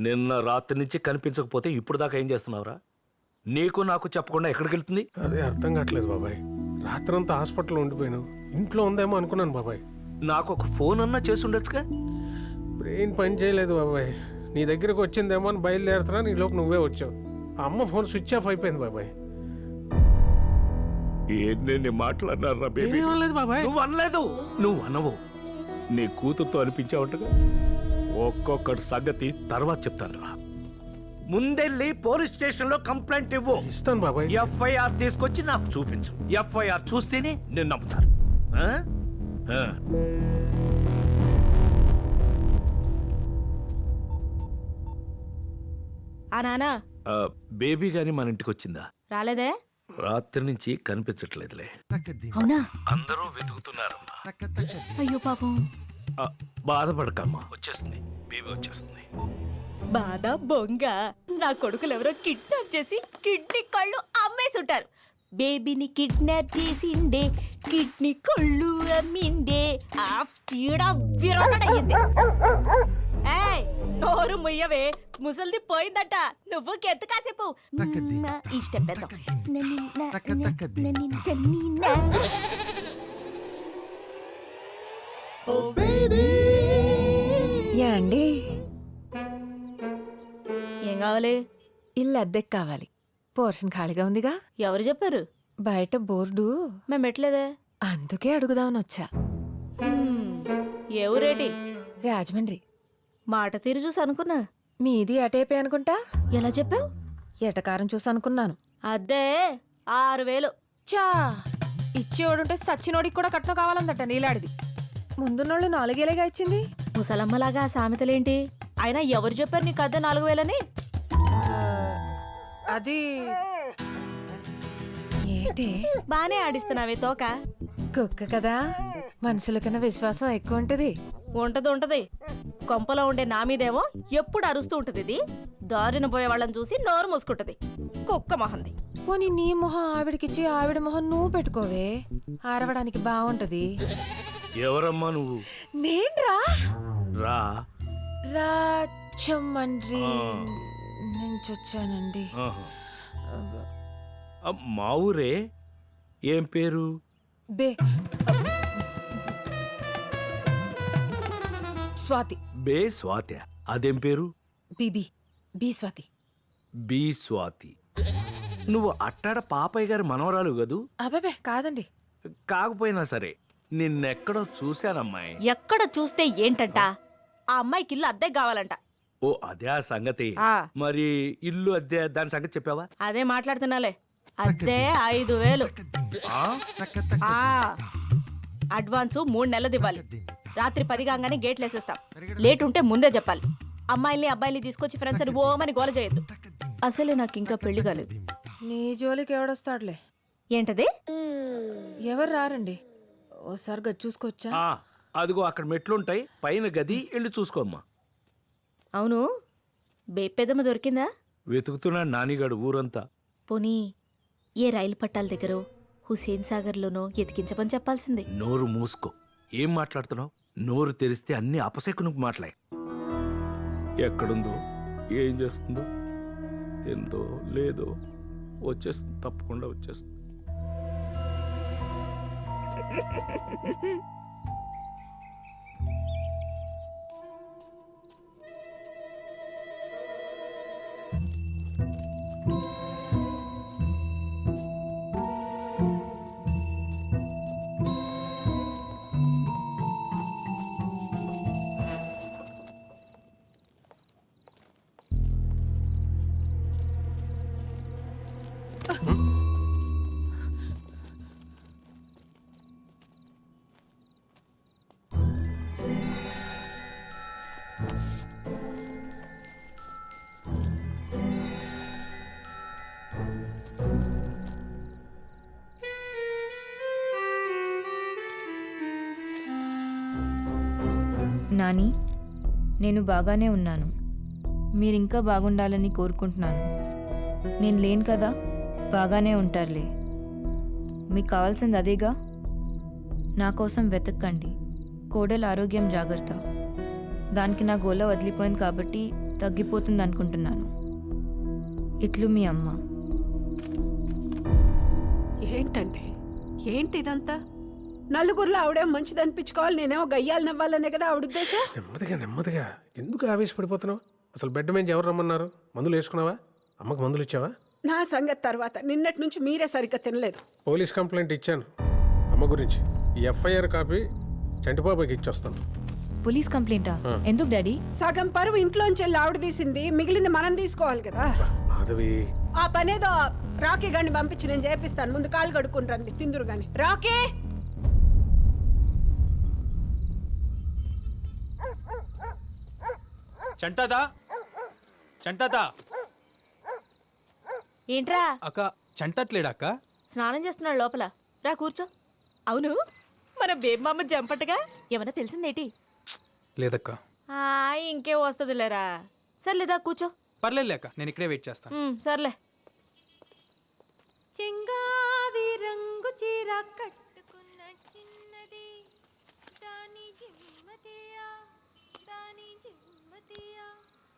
నిన్న రాత్రి నుంచి కనిపించకపోతే ఇప్పుడు దాకా ఏం చేస్తున్నావురా? నీకు నాకు చెప్పకుండా ఎక్కడికి వెళ్తుంది? అదే అర్థం కావట్లేదు బాబాయ్. రాత్రంతా హాస్పిటల్లో ఉండిపోయాను. ఇంట్లో ఉందేమో అనుకున్నాను బాబాయ్. నాకు ఒక ఫోన్ అన్నా చేసి ఉండొచ్చుగా. బ్రెయిన్ పని చేయలేదు బాబాయ్. నీ దగ్గరకు వచ్చిందేమో అని బయలుదేరుతున్నా, నీలోకి నువ్వే వచ్చావు. ఆ అమ్మ ఫోన్ స్విచ్ ఆఫ్ అయిపోయింది బాబాయ్. ఏంటి మాట్లాడినారా బేబీ? నేనేమనలేదు బాబాయ్. నువ్వు అనలేదు. నువ్వు అనవు. నీ కూతురుతో అనిపించావుంటగా. ఒక్కొక్కటి సంగతి తర్వాత చెప్తాను రా. ముందెళ్ళి పోలీస్ స్టేషన్ లో కంప్లైంట్ ఇవ్వు. ఇస్తాను బాబాయ్. ఎఫ్ఐఆర్ తీసుకొచ్చి నాకు చూపించు. ఎఫ్ఐఆర్ చూస్తేనే నేను నమ్ముతాను. ఆ? ఆ. ఆ నానా బేబీ గాని మన ఇంటికి వచ్చిందా? రాలేదే. రాత్రి నుంచి కనిపించట్లేదులే. అవునా? అందరూ వెతుకుతున్నారమ్మా. అయ్యో పాపం. బాధపడకమ్మా, వచ్చేస్తుంది. బేబీ వచ్చేస్తుంది. బాధ బొంగ. నా కొడుకులు ఎవరో కిడ్నాప్ చేసి కిడ్నీ కళ్ళు అమ్మేసి ఉంటారు. బేబీని కిడ్నాప్ చేసిండే, కిడ్నీ కళ్ళు అమ్మిండే. ఆ పీడ విరగడయ్యింది. ఏయ్, నోరు ముయ్యవే, ముసల్ది పోయిందట. నువ్వు కెత్త కాసేపు ఇష్టం పెద్ద. అండి, ఏం కావాలి? ఇల్లు అద్దెకి కావాలి. పోర్షన్ ఖాళీగా ఉందిగా. ఎవరు చెప్పారు? బయట బోర్డు. మేము పెట్టలేదే. అందుకే అడుగుదామని వచ్చా. ఏ ఊరేటి? రాజమండ్రి. మాట తీరు చూసి అనుకున్నా. మీది అటేపే అనుకుంటా. ఎలా చెప్పావు? ఎటకారం చూసి అనుకున్నాను. అద్దే 6000. చా, ఇచ్చేవాడుంటే సచ్చినోడికి కూడా కట్నం కావాలందట నీలాడిది. ముందున్నోళ్ళు 4,000గా ఇచ్చింది. ముసలమ్మలాగా సామెతలేంటి? అయినా ఎవరు చెప్పారు నీకు అద్దె 4000అని? అది ఏంటి? బానే ఆడిస్తున్నావే తోక. కుక్క కదా, మనుషుల కన్నా విశ్వాసం ఎక్కువ ఉంటది. ఉంటది. కొంపలో ఉండే నా మీదేమో ఎప్పుడు అరుస్తూ ఉంటది. ఇది దారిన పోయే వాళ్ళని చూసి నోరు మూసుకుంటది. కుక్క మొహంది. పోనీ నీ మొహం ఆవిడకిచ్చి ఆవిడ మొహం నువ్వు పెట్టుకోవే, ఆరవడానికి బాగుంటది. ఎవరమ్మా నువ్వు? నేన్రా రా. రాజమండ్రి నుంచి వచ్చానండి. ఆహా. మా ఊరే. ఏం పేరు? బే స్వాతి. బే స్వాతి. అదేం పేరు? బి స్వాతి. బి స్వాతి. నువ్వు అట్టాడ పాపయ్య గారి మనవరాలు కదూ? అబ్బాబే కాదండి. కాకపోయినా సరే నిన్నెక్కడో చూశానమ్మాయి. ఎక్కడ చూస్తే ఏంటంట? ఆ అమ్మాయికి ఇల్లు అద్దె కావాలంట. ఓ అదే ఆ సంగతి. మరి ఇల్లు అద్దె దాని సంగతి చెప్పావా? అదే మాట్లాడుతున్నాలే. అద్దె 5000. అడ్వాన్సు 3 నెలలది ఇవ్వాలి. రాత్రి 10 కాగానే గేట్లు వేసేస్తాం. లేట్ ఉంటే ముందే చెప్పాలి. అమ్మాయిల్ని అబ్బాయిల్ని తీసుకొచ్చి ఫ్రెండ్స్ అని ఓమని గోల చేయొద్దు. అసలే నాకు ఇంకా పెళ్లి కాలేదు. నీ జోలికి ఎవడొస్తాడులే. ఏంటది? ఎవరు రారండి. ఓసారి గది చూసుకోవచ్చా? అదిగో అక్కడ మెట్లుంటాయి, పైన గది. వెళ్ళి చూసుకోమ్మా. అవును, బేపెదమ్మ దొరికిందా? వెతుకుతున్నాడు నానిగాడు ఊరంతా. పోనీ ఏ రైలు పట్టాల దగ్గర హుసేన్ సాగర్లోనో ఎతికించమని చెప్పాల్సింది. నోరు మూసుకో. ఏం మాట్లాడుతున్నావు? నోరు తెరిస్తే అన్ని అపశకునికి మాట్లాడే. ఎక్కడుందో, ఏం చేస్తుందో, తిందో లేదో వచ్చేస్తుంది. తప్పకుండా వచ్చేస్తుంది. నాని, నేను బాగానే ఉన్నాను. మీరింకా బాగుండాలని కోరుకుంటున్నాను. నేను లేను కదా, బాగానే ఉంటారులే. మీకు కావాల్సింది అదేగా. నా కోసం వెతక్కండి. కోడల ఆరోగ్యం జాగ్రత్త. దానికి నా గోల వదిలిపోయింది కాబట్టి తగ్గిపోతుంది అనుకుంటున్నాను. ఇట్లు మీ అమ్మ. ఏంటండి ఏంటి ఇదంతా? నలుగురిలో ఆవిడేమో మంచిది అనిపించుకోవాలి, నేనేమో గయ్యాలు నవ్వాలనే కదా ఆవిడ ఉద్దేశం. నెమ్మదిగా ఎందుకు ఆవేశపడిపోతున్నావు? అసలు బెడ్ మీద ఎవరు రమ్మన్నారు? మందులు వేసుకున్నావా? అమ్మకు మందులు ఇచ్చావా? నా సంగతి తర్వాత. నిన్నటి నుంచి మీరే సరిగ్గా తినలేదు. పోలీస్ కంప్లైంట్ ఇచ్చాను అమ్మ గురించి. ఈ ఎఫ్ఐఆర్ కాపీ చంటిబాబాకి ఇచ్చొస్తాను. పోలీస్ కంప్లైంటా? ఎందుకు డాడీ? సగం పరువు ఇంట్లోంచి వెళ్ళి ఆవిడ తీసింది, మిగిలింది మనం తీసుకోవాలి కదా. మాధవి, ఆ పనేదో రాకీ గాని పంపించి నేను చేపిస్తాను. ముందు కాలు కడుక్కుని రండి, తిందురు గాని. రాకీ, చంటాదా చంటాదా ఏంట్రా అక్క చంటట్లేడా అక్క? స్నానం చేస్తున్నాడు లోపల. రా కూర్చో. అవును, మన బేబమ్మ జంపటగా ఏమన్నా తెలిసిందేటి? లేదక్క. ఇంకే వస్తుందిలేరా. సర్లేదా కూర్చో. పర్లేదు అక్క, నేను ఇక్కడే వెయిట్ చేస్తాను. సర్లే. చెంగావి రంగు చీర కట్టుకున్న చిన్నది దాని జిమ్మతియా దాని జిమ్మతియా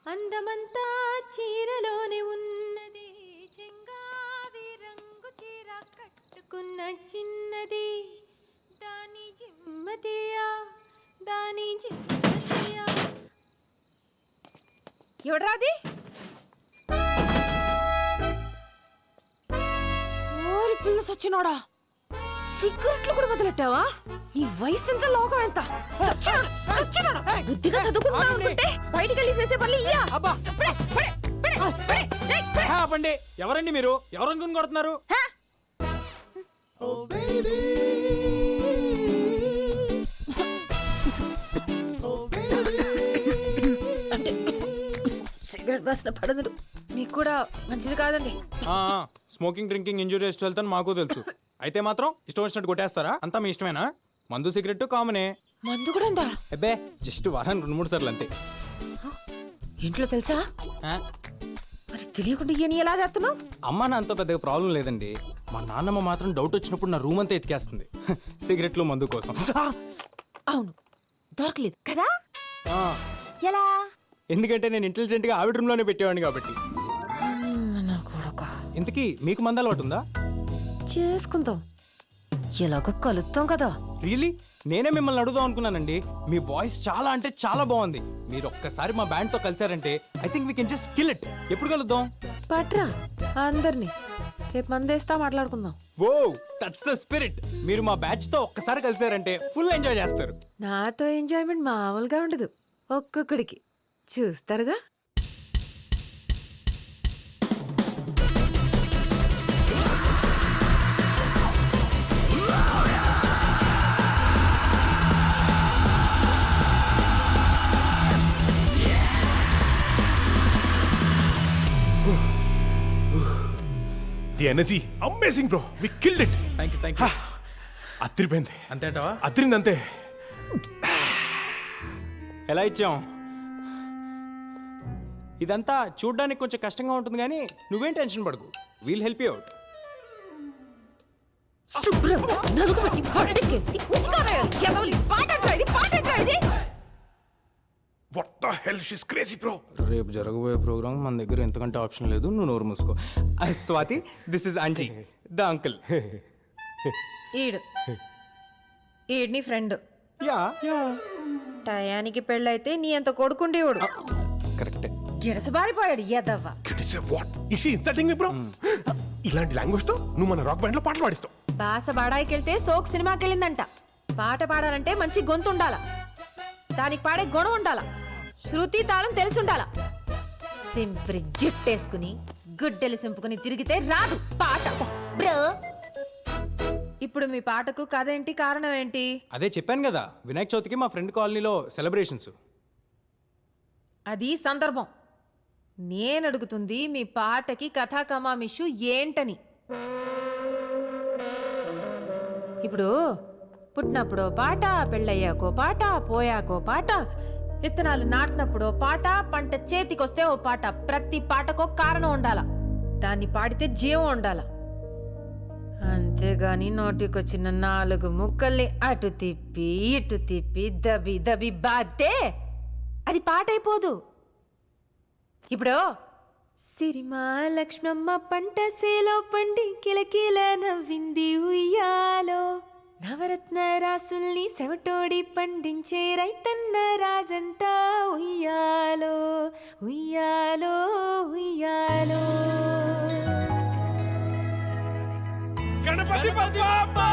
అందమంతా చీరలోనే ఉన్నది. చెంగావి రంగు చీర కట్టుకున్న చిన్నది దాని జిమ్మతియా దాని జిమ్మతియా. ఎవడ్రాది? పిల్ల సచ్చినోడా, సిగరెట్లు కూడా వదిలెట్టావా? నీ వయసు ఎంత, లోకం ఎంత? సచ్చినోడా బుద్ధిగా చదువుకుంటున్నావు అనుకుంటే బయటికి వెళ్ళి చేసే పనులు ఇయ్యా. ఆపండి. ఎవరండి మీరు? ఎవరు అనుకుని కొడుతున్నారు? సిగరెట్ వాసన పడదు. మీకు కూడా మంచిది కాదండి. స్మోకింగ్ డ్రింకింగ్ ఇంజూరియస్ వెళ్తాను మాకు తెలుసు. అయితే మాత్రం ఇష్టం వచ్చినట్టు కొట్టేస్తారా? అంతా మీ ఇష్టమేనా? మందు సిగరెట్ కామనే. మందు కూడా ఉందా? అబ్బే జస్ట్ వారానికి 2-3 సార్లు అంతే. ఇంట్లో తెలుసా? ఆ? మరి తెలియకుండా ఇయని ఎలా చేస్తున్నావు? అమ్మ నాన్నతో పెద్దగా ప్రాబ్లం లేదండి. మా నాన్నమ్మ మాత్రం డౌట్ వచ్చినప్పుడు నా రూమ్ అంతా ఎతికేస్తుంది సిగరెట్లు మందు కోసం. అవును, దొరకలేదు కదా. ఆ, ఎలా? ఎందుకంటే నేను ఇంటెలిజెంట్ గా ఆవిడ రూమ్ లోనే పెట్టేవాడిని కాబట్టి. ఇంతకీ మీకు మందు అలవాటు ఉందా? చేసుకుందాం, ఎలాగో కలుద్దాం కదా. రియలీ? నేనే మిమ్మల్ని అడుగుదాం అనుకున్నానండి. మీ వాయిస్ చాలా అంటే చాలా బాగుంది. మీరు ఒక్కసారి మా బ్యాండ్ తో కలిసారంటే I think we can just kill it. ఎప్పుడు కలుద్దాం? పట్రా అందరినీ, రేపు మందేస్తా మాట్లాడుకుందాం. Oh that's the spirit. మీరు మా బ్యాచ్ తో ఒక్కసారి కలిసారంటే ఫుల్ ఎంజాయ్ చేస్తారు. నాతో ఎంజాయ్మెంట్ మామూలుగా ఉండదు, ఒక్కొక్కడికి చూస్తారుగా. The energy amazing bro, we killed it. Thank you. అదిరిపోయింది. అంతేంటవా? అదిరింది అంతే. ఎలా ఇచ్చాం? ఇదంతా చూడ్డానికి కొంచెం కష్టంగా ఉంటుంది కానీ నువ్వేం టెన్షన్ పడకు. We'll help you out. శుభ్రం నలుగుబట్టి పడకేసి ఉతికారాయాలి. ఎవరి పాటంటా ఇది, పాటంటా ఇది. What the hell, she's crazy bro. రేపు జరగబోయే ప్రోగ్రామ్ మన దగ్గర ఎంతకంటే ఆప్షన్ లేదు. నువ్వు నోరు మూసుకో. Swathi, this is Anji the uncle. ఈడ్ని ఫ్రెండ్. యా టయానికి పెళ్ళైతే నీ అంత కొడుకుండేవాడు. కరెక్టే. గిడసబారిపోయాడు ఎదవ్వ. What is she insulting me bro? ఇలాంటి లాంగ్వేజ్ తో నువ్వు మన రాక్ బ్యాండ్ లో పాటలు పాడిస్తావు. బాస బాడాయికి వెళ్తే సోక్ సినిమాకి వెళ్ళిందంట. పాట పాడాలంటే మంచి గొంతు ఉండాల, దానికి పాడే గుణం ఉండాల, శృతి తాళం తెలిసి ఉండాల. సింప్రి జుట్టేసుకుని గుడ్డెలు సింపుకుని తిరిగితే రాదు పాట బ్రో. ఇప్పుడు మీ పాటకు కథ ఏంటి, కారణం ఏంటి? అదే చెప్పాను కదా, వినాయక చవితికి మా ఫ్రెండ్ కాలనీలో సెలబ్రేషన్స్. అది సందర్భం. నేను అడుగుతుంది మీ పాటకి కథా కమామిషు ఏంటని. ఇప్పుడు పుట్టినప్పుడో పాట, పెళ్ళయ్యాకో పాట, పోయాకో పాట, విత్తనాలు నాటినప్పుడో పాట, పంట చేతికొస్తే ఓ పాట. ప్రతి పాటకో కారణం ఉండాల, దాన్ని పాడితే జీవం ఉండాల. అంతేగాని నోటికొచ్చిన 4 ముక్కల్ని అటు తిప్పి ఇటు తిప్పి దబి దబి బాతే అది పాట అయిపోదు. ఇప్పుడు సిరిమా లక్ష్మమ్మ పంట సేలో పండి కిలకిల నవ్వింది ఉయ్యాలో నవరత్న రాసుల్ని సెవటోడి పండించే రైతన్న రాజంట ఉయ్యాలో ఉయ్యాలో ఉయ్యాలో గణపతి బప్పా